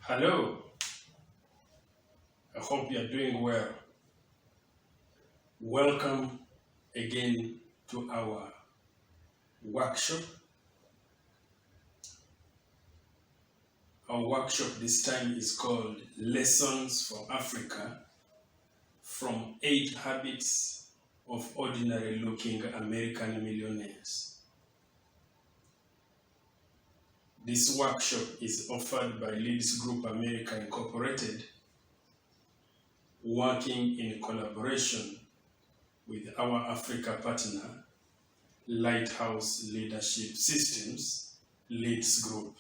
Hello, I hope you are doing well. Welcome again to our workshop. Our workshop this time is called Lessons for Africa from 8 Habits of Ordinary Looking American Millionaires. This workshop is offered by LLEADSGroup America Incorporated, working in collaboration with our Africa partner, Lighthouse Leadership Systems, LLEADSGroup.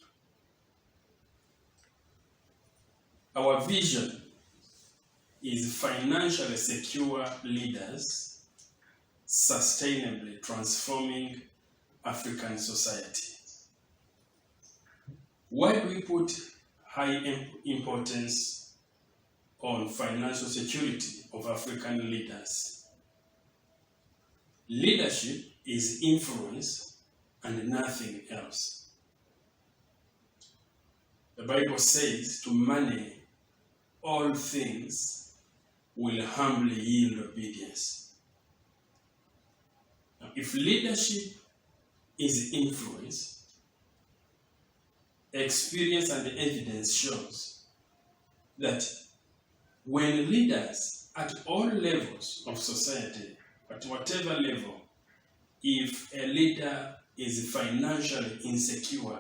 Our vision is financially secure leaders sustainably transforming African society. Why do we put high importance on financial security of African leaders? Leadership is influence and nothing else. The Bible says to money, all things will humbly yield obedience. Now, if leadership is influence, experience and evidence shows that when leaders at all levels of society, at whatever level, if a leader is financially insecure,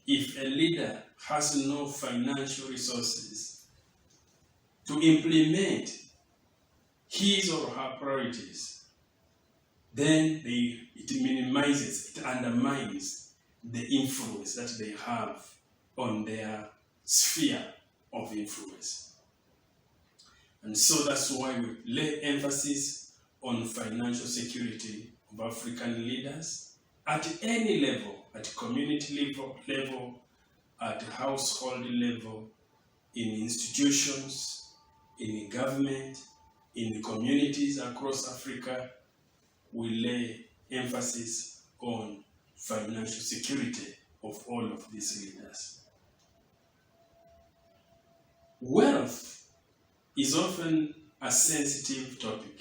if a leader has no financial resources to implement his or her priorities, then it minimizes, it undermines the influence that they have on their sphere of influence. And so that's why we lay emphasis on financial security of African leaders at any level, at community level, at household level, in institutions, in government, in communities across Africa. We lay emphasis on financial security of all of these leaders. Wealth is often a sensitive topic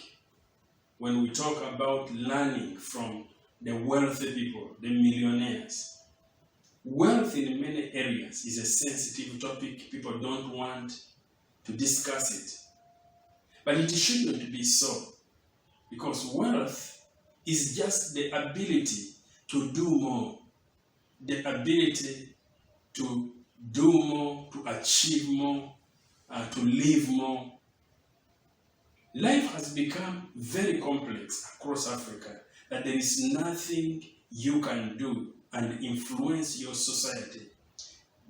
when we talk about learning from the wealthy people, the millionaires. Wealth in many areas is a sensitive topic. People don't want to discuss it. But it shouldn't be so, because wealth is just the ability to do more, the ability to do more, to achieve more, to live more. Life has become very complex across Africa, that there is nothing you can do and influence your society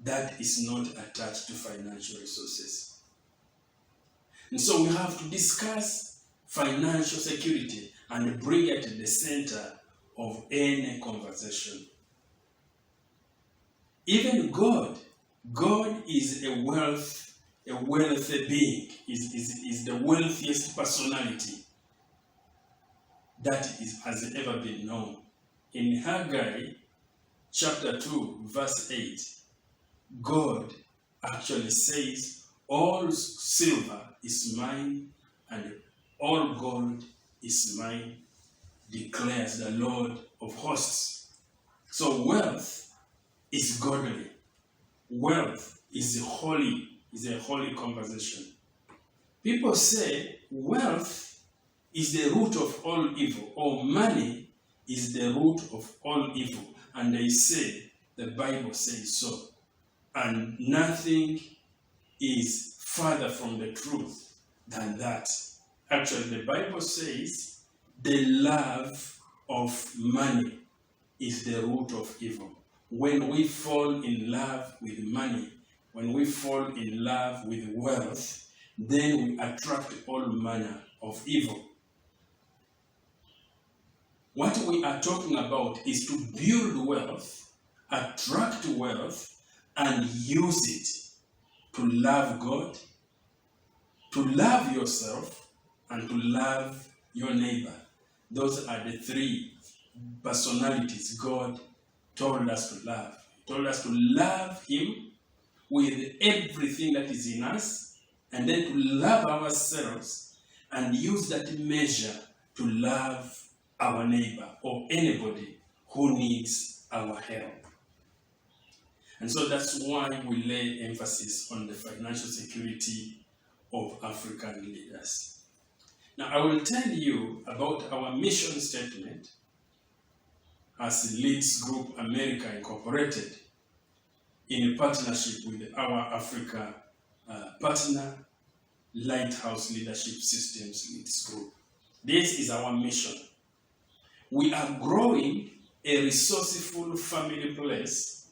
that is not attached to financial resources. And so we have to discuss financial security and bring it at the center of any conversation. Even God is a wealthy being, is the wealthiest personality that has ever been known. In Haggai chapter 2, verse 8, God actually says, all silver is mine and all gold is mine, declares the Lord of hosts. So wealth is godly. Wealth is a holy conversation. People say wealth is the root of all evil, or money is the root of all evil. And they say, the Bible says so. And nothing is further from the truth than that. Actually, the Bible says the love of money is the root of evil. When we fall in love with money, when we fall in love with wealth, then we attract all manner of evil. What we are talking about is to build wealth, attract wealth, and use it to love God, to love yourself, and to love your neighbor. Those are the three personalities God told us to love. He told us to love Him, with everything that is in us, and then to love ourselves and use that measure to love our neighbor or anybody who needs our help. And so that's why we lay emphasis on the financial security of African leaders. Now, I will tell you about our mission statement as LLEADSGroup America Incorporated in a partnership with our Africa partner, Lighthouse Leadership Systems LLEADSGroup. This is our mission. We are growing a resourceful family place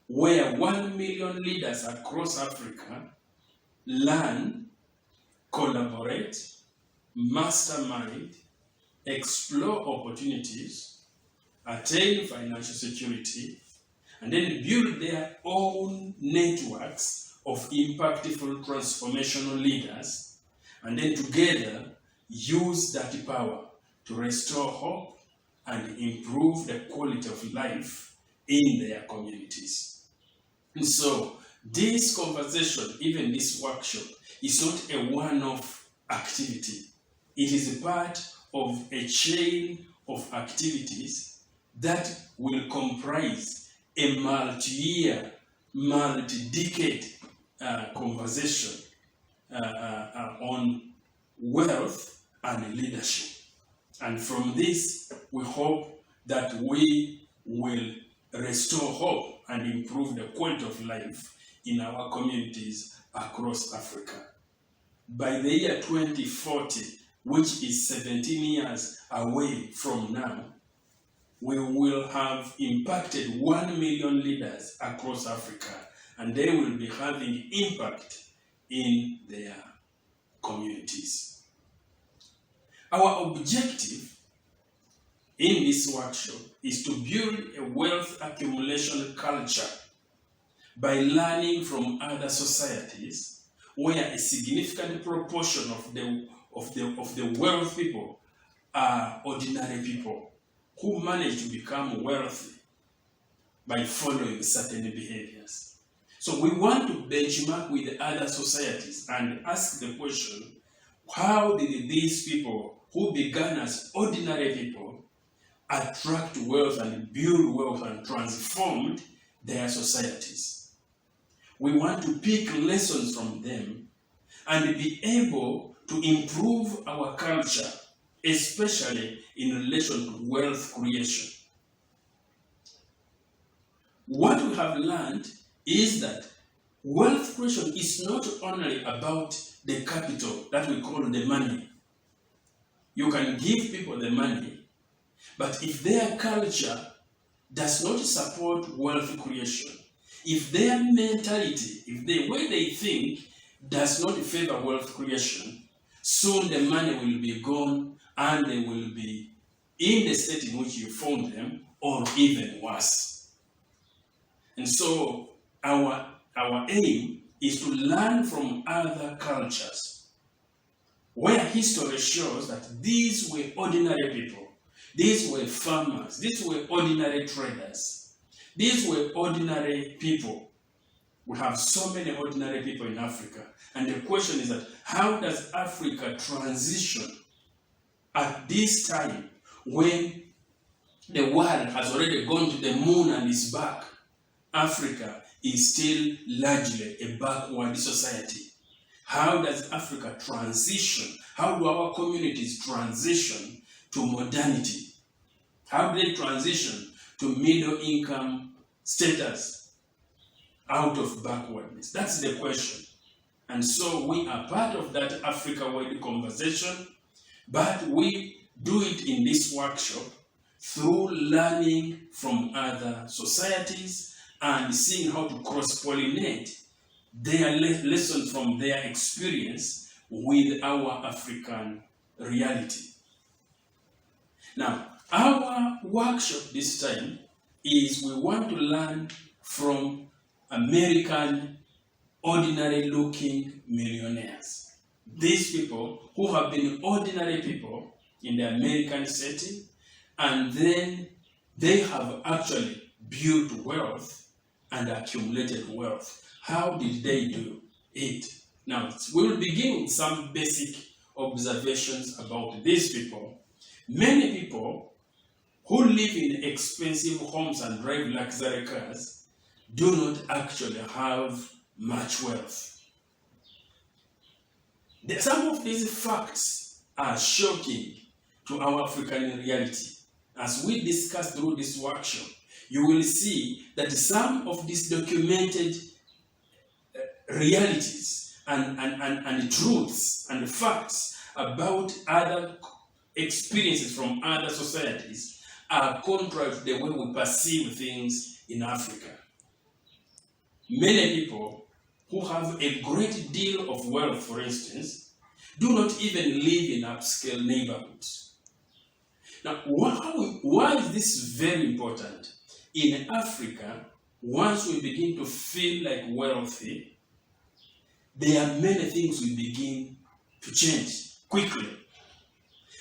where 1 million leaders across Africa learn, collaborate, mastermind, explore opportunities, attain financial security, and then build their own networks of impactful transformational leaders, and then together use that power to restore hope and improve the quality of life in their communities. And so this conversation, even this workshop, is not a one-off activity. It is a part of a chain of activities that will comprise a multi-year, multi-decade conversation on wealth and leadership. And from this, we hope that we will restore hope and improve the quality of life in our communities across Africa. By the year 2040, which is 17 years away from now, we will have impacted 1 million leaders across Africa, and they will be having impact in their communities. Our objective in this workshop is to build a wealth accumulation culture by learning from other societies where a significant proportion of the wealth people are ordinary people who manage to become wealthy by following certain behaviors. So we want to benchmark with the other societies and ask the question, how did these people who began as ordinary people attract wealth and build wealth and transformed their societies? We want to pick lessons from them and be able to improve our culture, especially in relation to wealth creation. What we have learned is that wealth creation is not only about the capital that we call the money. You can give people the money, but if their culture does not support wealth creation, if their mentality, if the way they think does not favor wealth creation, soon the money will be gone and they will be in the state in which you found them, or even worse. And so our aim is to learn from other cultures where history shows that these were ordinary people, these were farmers, these were ordinary traders, these were ordinary people. We have so many ordinary people in Africa, and the question is that how does Africa transition at this time when the world has already gone to the moon and is back? Africa is still largely a backward society. How does Africa transition? How do our communities transition to modernity? How do they transition to middle income status out of backwardness? That's the question. And so we are part of that Africa-wide conversation, but we do it in this workshop through learning from other societies and seeing how to cross-pollinate their lessons from their experience with our African reality. Now, our workshop this time is we want to learn from American ordinary-looking millionaires. These people who have been ordinary people in the American setting, and then they have actually built wealth and accumulated wealth. How did they do it? Now, we will begin with some basic observations about these people. Many people who live in expensive homes and drive luxury cars do not actually have much wealth. Some of these facts are shocking to our African reality. As we discuss through this workshop, you will see that some of these documented realities and truths and facts about other experiences from other societies are contrary to the way we perceive things in Africa. Many people who have a great deal of wealth, for instance, do not even live in upscale neighborhoods. Now, why is this very important? In Africa, once we begin to feel like wealthy, there are many things we begin to change quickly.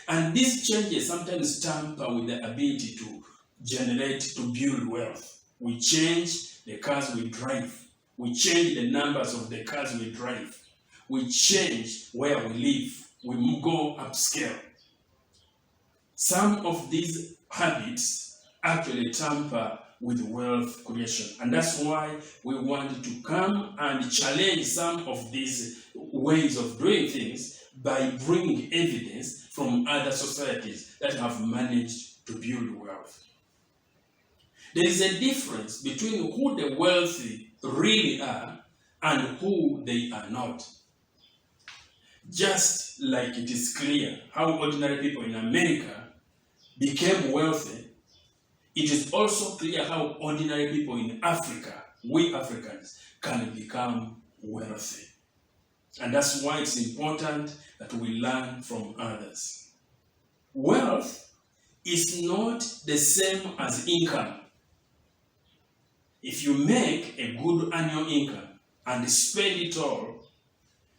And these changes sometimes tamper with the ability to build wealth. We change the cars we drive. We change the numbers of the cars we drive. We change where we live. We go upscale. Some of these habits actually tamper with wealth creation. And that's why we want to come and challenge some of these ways of doing things by bringing evidence from other societies that have managed to build wealth. There is a difference between who the wealthy really are and who they are not. Just like it is clear how ordinary people in America became wealthy, it is also clear how ordinary people in Africa, we Africans, can become wealthy. And that's why it's important that we learn from others. Wealth is not the same as income. If you make a good annual income and spend it all,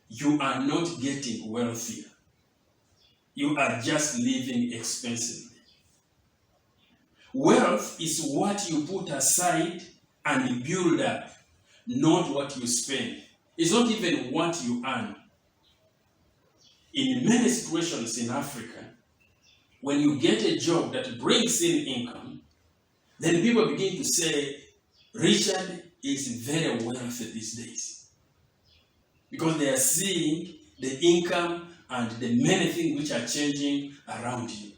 you are not getting wealthier. You are just living expensively. Wealth is what you put aside and build up, not what you spend. It's not even what you earn. In many situations in Africa, when you get a job that brings in income, then people begin to say, Richard is very wealthy these days. Because they are seeing the income and the many things which are changing around you.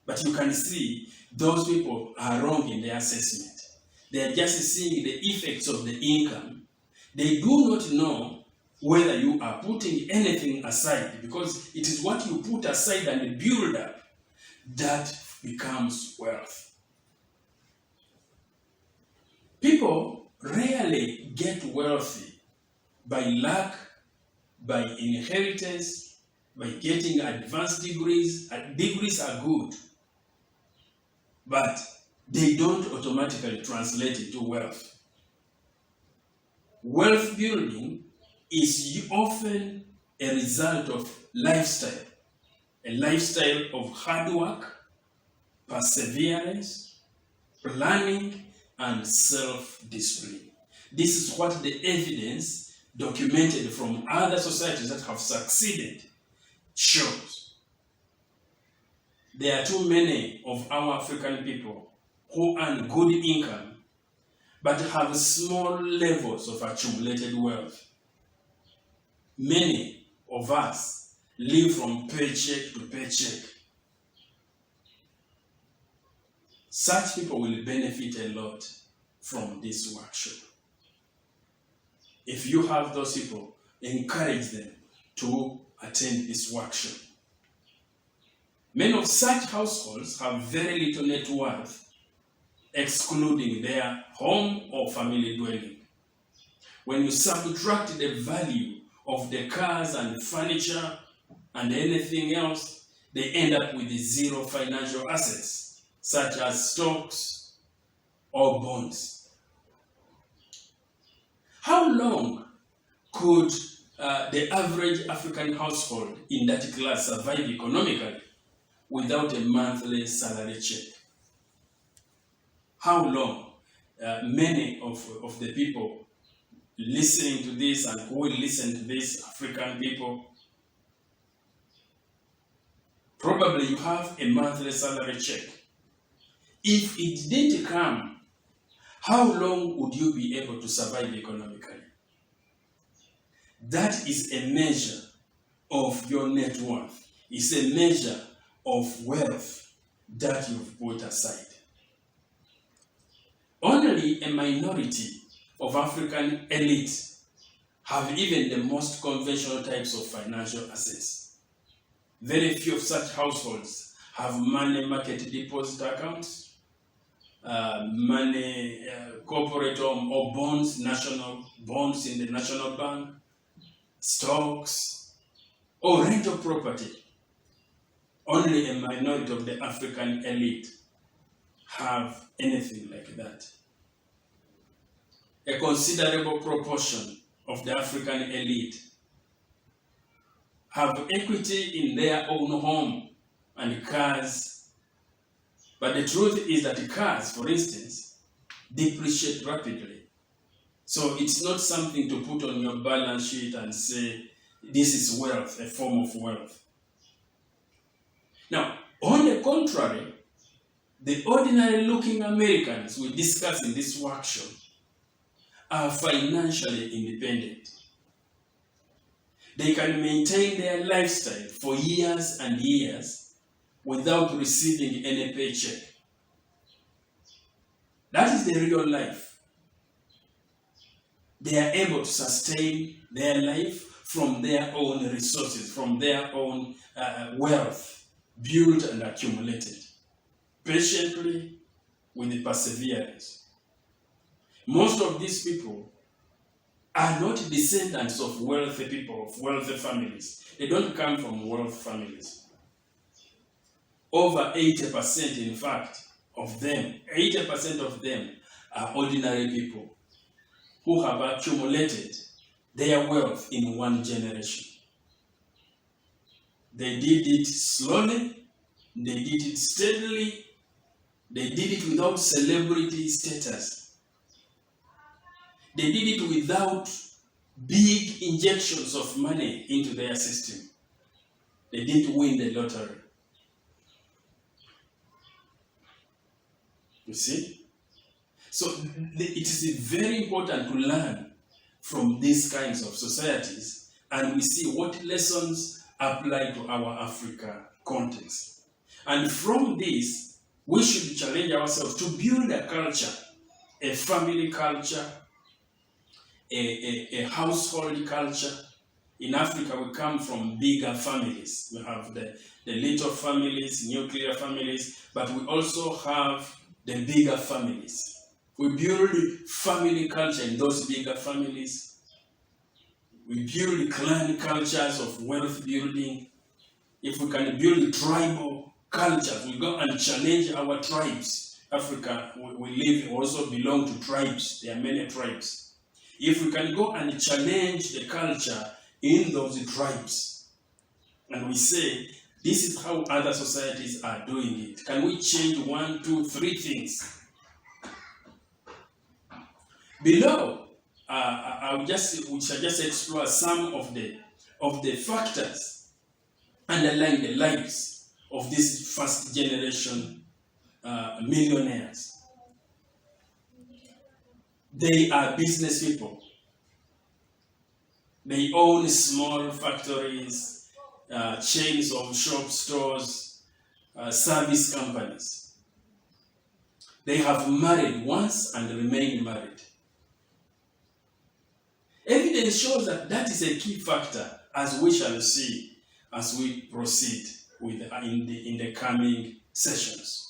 But you can see those people are wrong in their assessment. They are just seeing the effects of the income. They do not know whether you are putting anything aside, because it is what you put aside and build up that becomes wealth. People rarely get wealthy by luck, by inheritance, by getting advanced degrees. Degrees are good, but they don't automatically translate into wealth. Wealth building is often a result of lifestyle, a lifestyle of hard work, perseverance, planning, and self-discipline. This is what the evidence documented from other societies that have succeeded shows. There are too many of our African people who earn good income but have small levels of accumulated wealth. Many of us live from paycheck to paycheck. Such people will benefit a lot from this workshop. If you have those people, encourage them to attend this workshop. Many of such households have very little net worth, excluding their home or family dwelling. When you subtract the value of the cars and furniture and anything else, they end up with zero financial assets, such as stocks or bonds. How long could the average African household in that class survive economically without a monthly salary check? How long? many of the people listening to this and who will listen to this, African people, probably you have a monthly salary check. If it didn't come, how long would you be able to survive economically? That is a measure of your net worth. It's a measure of wealth that you've put aside. Only a minority of African elites have even the most conventional types of financial assets. Very few of such households have money market deposit accounts, money corporate or bonds, national bonds in the national bank, stocks, or rental property. Only a minority of the African elite have anything like that. A considerable proportion of the African elite have equity in their own home and cars. But the truth is that cars, for instance, depreciate rapidly. So it's not something to put on your balance sheet and say, this is wealth, a form of wealth. Now, on the contrary, the ordinary looking Americans we discuss in this workshop are financially independent. They can maintain their lifestyle for years and years without receiving any paycheck. That is the real life. They are able to sustain their life from their own resources, from their own wealth, built and accumulated, patiently with the perseverance. Most of these people are not descendants of wealthy people, of wealthy families. They don't come from wealthy families. Over 80%, in fact, of them, 80% of them are ordinary people who have accumulated their wealth in one generation. They did it slowly, they did it steadily, they did it without celebrity status. They did it without big injections of money into their system. They didn't win the lottery. You see? So it is very important to learn from these kinds of societies, and we see what lessons apply to our Africa context. And from this, we should challenge ourselves to build a culture, a family culture, a household culture. In Africa, we come from bigger families. We have the little families, nuclear families, but we also have the bigger families. We build family culture in those bigger families. We build clan cultures of wealth building. If we can build tribal cultures, we go and challenge our tribes. Africa, we also belong to tribes. There are many tribes. If we can go and challenge the culture in those tribes, and we say, this is how other societies are doing it. Can we change 1, 2, 3 things? Below, we shall just explore some of the factors underlying the lives of these first generation millionaires. They are business people. They own small factories, chains of shop stores, service companies. They have married once and remained married. Evidence shows that is a key factor, as we shall see as we proceed in the coming sessions.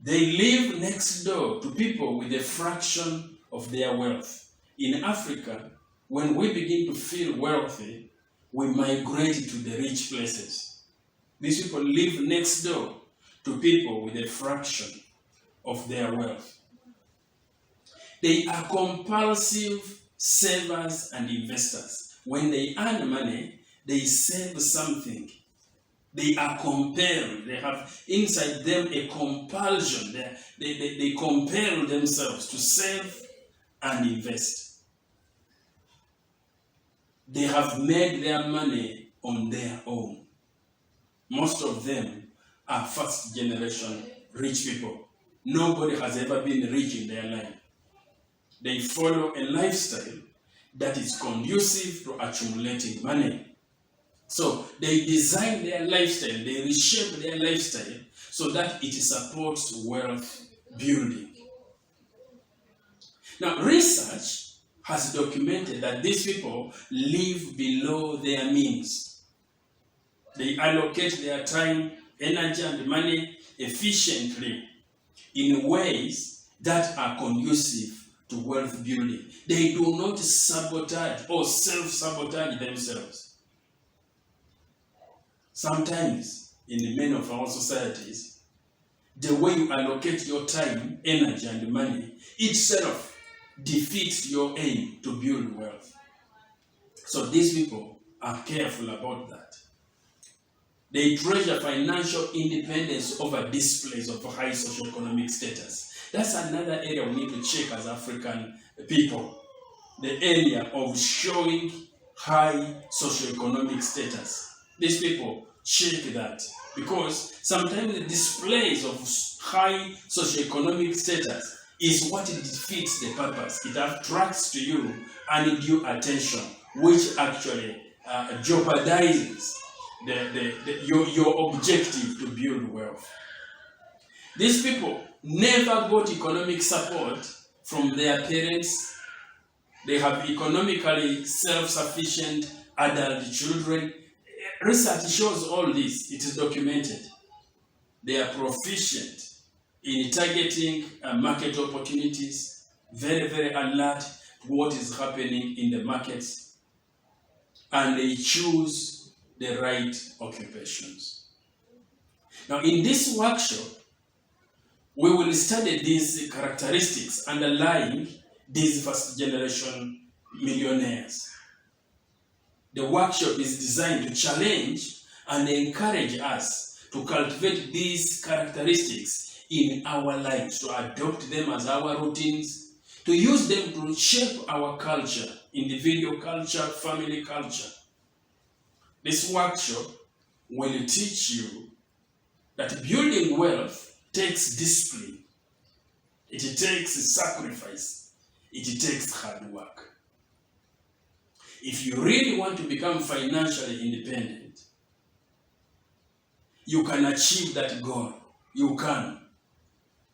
They live next door to people with a fraction of their wealth. In Africa, when we begin to feel wealthy, we migrate to the rich places. These people live next door to people with a fraction of their wealth. They are compulsive savers and investors. When they earn money, they save something They are compelled. They have inside them a compulsion. They compel themselves to save and invest. They have made their money on their own. Most of them are first generation rich people. Nobody has ever been rich in their life. They follow a lifestyle that is conducive to accumulating money. So they design their lifestyle, they reshape their lifestyle so that it supports wealth building. Now, research has documented that these people live below their means. They allocate their time, energy, and money efficiently in ways that are conducive to wealth building. They do not sabotage or self-sabotage themselves. Sometimes, in many of our societies, the way you allocate your time, energy, and money itself defeats your aim to build wealth. So these people are careful about that. They treasure financial independence over displays of high socioeconomic status. That's another area we need to check as African people. The area of showing high socioeconomic status. These people check that because sometimes the displays of high socioeconomic status is what defeats the purpose. It attracts to you undue attention, which actually jeopardizes your objective to build wealth. These people never got economic support from their parents. They have economically self-sufficient adult children. Research shows all this. It is documented. They are proficient in targeting market opportunities, very, very alert to what is happening in the markets, and they choose the right occupations. Now, in this workshop, we will study these characteristics underlying these first generation millionaires. The workshop is designed to challenge and encourage us to cultivate these characteristics in our lives, to adopt them as our routines, to use them to shape our culture, individual culture, family culture. This workshop will teach you that building wealth takes discipline, it takes sacrifice, it takes hard work. If you really want to become financially independent, you can achieve that goal. You can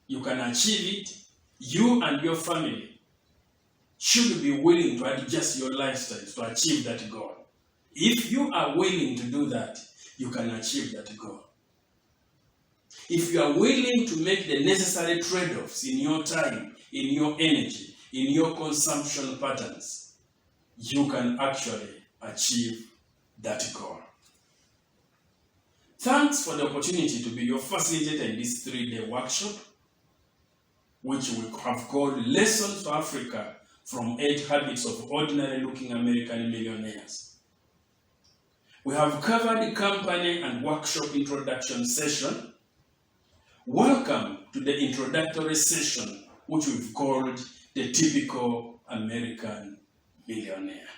achieve it. You and your family should be willing to adjust your lifestyles to achieve that goal. If you are willing to do that, you can achieve that goal. If you are willing to make the necessary trade-offs in your time, in your energy, in your consumption patterns, you can actually achieve that goal. Thanks for the opportunity to be your facilitator in this 3-day workshop, which we have called Lessons to Africa from 8 Habits of Ordinary Looking American Millionaires. We have covered the company and workshop introduction session. Welcome to the introductory session, which we've called the Typical American Millionaire.